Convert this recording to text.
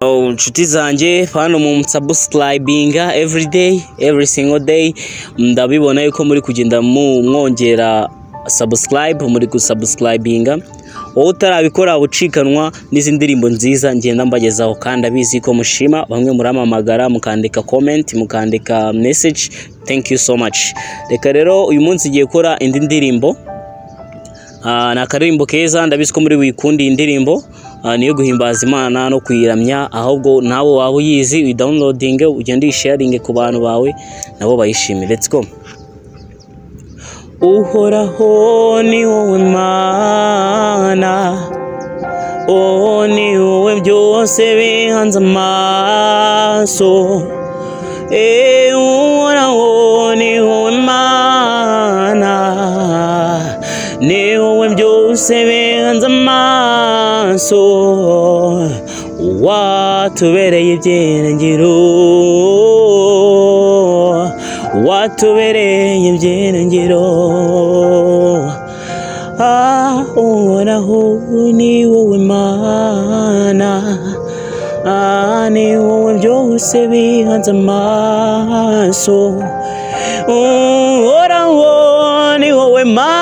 Nshuti zanjye hano mu subscribinga every single day, ndabibona yuko muri kugenda mwongera subscribe, muri gusubscribinga. Wowe utarabikora ucikanwa n'izi ndirimbo nziza ngenda mbagezaho, kandi abizi ko mushima. Bamwe muramamagara mukandika comment, mukandika message, thank you so much. Reka rero uyu munsi ngiye gukora indi ndirimbo, na karimbo keza. Ndabizi ko muri wikundi indirimbo niyo guhimbaza Imana no kuyiramya, ahubwo nabo waba uyizi uyidownloading, ugende uyisharinge ku bantu bawe nabo bayishimire. Let's go. Uhoraho ni wowe Mana, ni wowe byose bihanze amaso. Uhoraho ni wowe Mana, ni wowe byose bihanze amaso. Watubereye ibyiringiro, watubereye ibyiringiro. Uhoraho ni wowe Mana, ni wowe byose bihanze amaso. Uhoraho ni wowe Mana.